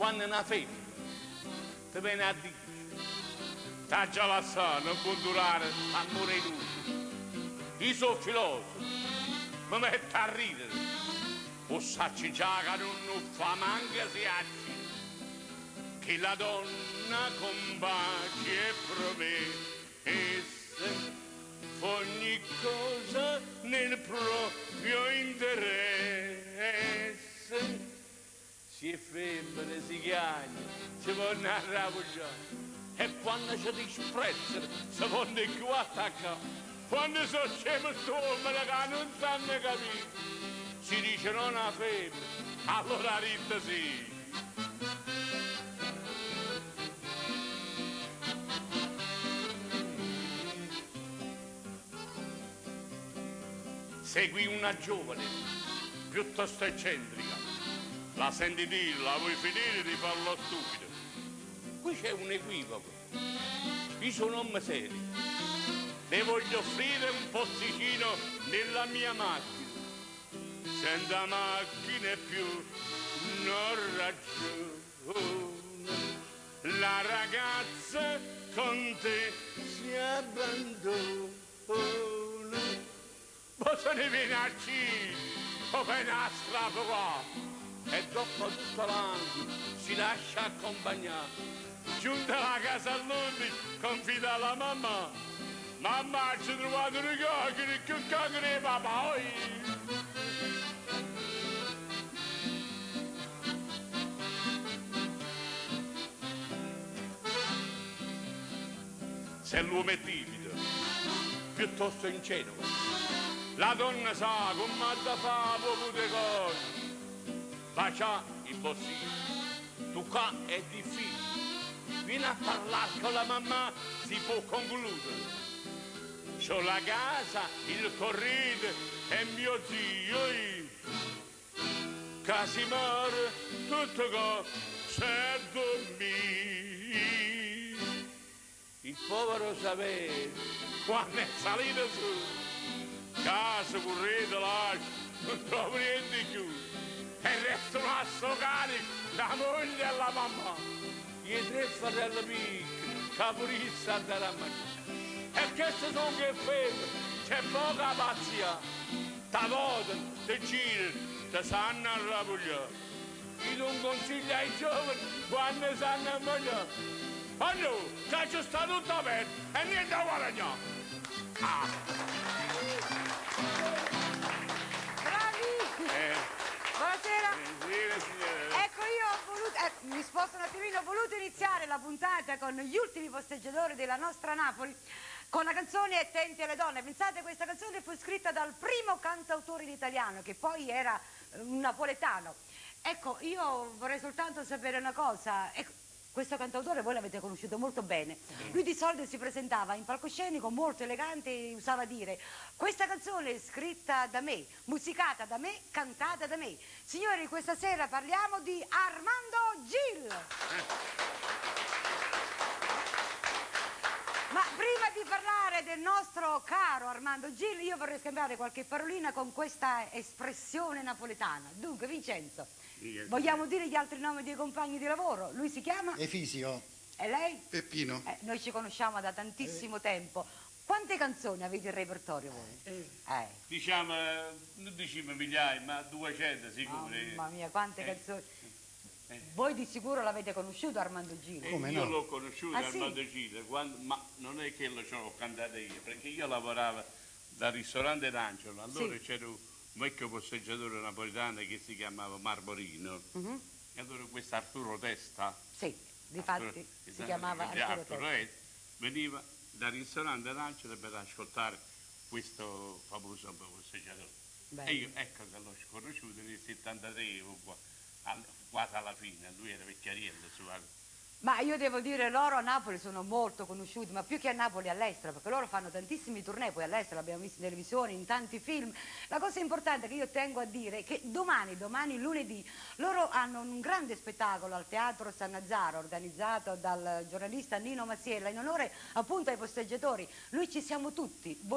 quando una femmina ti viene a dire sta già la sa, non può durare amore inutile, io sono filosofo, mi metto a ridere, o sacci già che non fa manca si acci, che la donna combaci e promesse ogni cosa nel proprio interesse. Si è femmine, si chiagna, si vanno a rabugiare e quando ci disprezzano si vanno più attaccare. Quando sono scemo stomano che non sanno capire, si dice non ha femmina, allora rita sì. Segui una giovane, piuttosto eccentrica, la senti dire, la vuoi finire di farlo stupido. Qui c'è un equivoco, io sono un uomo serio, le voglio offrire un posticino nella mia macchina, senza macchine più non ragiona, la ragazza con te si abbandona. Poi se ne viene a Cina, o viene a strapare, e dopo tutto l'anno si lascia accompagnare. Giunta alla casa all'11, confida alla mamma. Mamma, ci ho trovato un cacchero, che cacchero è papà? Se l'uomo è timido, piuttosto ingenuo, la donna sa come da fa poche cose. Bacia il bossino, tu qua è difficile. Vieni a parlare con la mamma, si può concludere. C'ho la casa, il corriere e mio zio. Casimiro, tutto qua c'è dormire. Il povero sapere, quando è salito su, casa, correte, lascia, non trovo niente più. E restano a soccare la moglie e la mamma. I tre fratelli piccoli, capolista della mangiare. E queste sono che femmine, c'è poca pazzia. T'avotano, ti girano, ti sanno a rabugliare. Io non consiglio ai giovani quando sanno a mangiare. Oh no, che ci sta tutto aperto e niente a guadagnare. Ah. Buonasera. Ecco, io ho voluto, mi sposto un attimino, ho voluto iniziare la puntata con gli ultimi posteggiatori della nostra Napoli con la canzone Attenti alle donne. Pensate, questa canzone fu scritta dal primo cantautore in italiano, che poi era un napoletano. Ecco, io vorrei soltanto sapere una cosa. Ecco, questo cantautore voi l'avete conosciuto molto bene. Lui di solito si presentava in palcoscenico molto elegante e usava dire: questa canzone è scritta da me, musicata da me, cantata da me. Signori, questa sera parliamo di Armando Gil. Ma prima di parlare del nostro caro Armando Gil, io vorrei scambiare qualche parolina con questa espressione napoletana. Dunque, Vincenzo, vogliamo dire gli altri nomi dei compagni di lavoro? Lui si chiama? Efisio. E lei? Peppino. Noi ci conosciamo da tantissimo tempo. Quante canzoni avete in repertorio voi? Diciamo, non diciamo migliaia, ma 200 sicuri. Mamma mia, quante canzoni. Voi di sicuro l'avete conosciuto Armando Gil? Come io no? l'ho conosciuto Armando sì? Gil, ma non è che lo ho cantato io, perché io lavoravo dal ristorante d'Angelo, allora c'era un vecchio posteggiatore napoletano che si chiamava Marborino, e allora questo Arturo Testa, sì, difatti si chiamava Arturo Testa, veniva dal ristorante d'Angelo per ascoltare questo famoso posteggiatore. Bello. E io ecco che l'ho conosciuto nel 73 o quasi alla fine, lui era vecchiariello su. Ma io devo dire, loro a Napoli sono molto conosciuti, ma più che a Napoli all'estero, perché loro fanno tantissimi tournée, poi all'estero l'abbiamo visto in televisione, in tanti film. La cosa importante che io tengo a dire è che domani lunedì, loro hanno un grande spettacolo al Teatro San Nazzaro, organizzato dal giornalista Nino Masiella, in onore appunto ai posteggiatori. Noi ci siamo tutti. Voi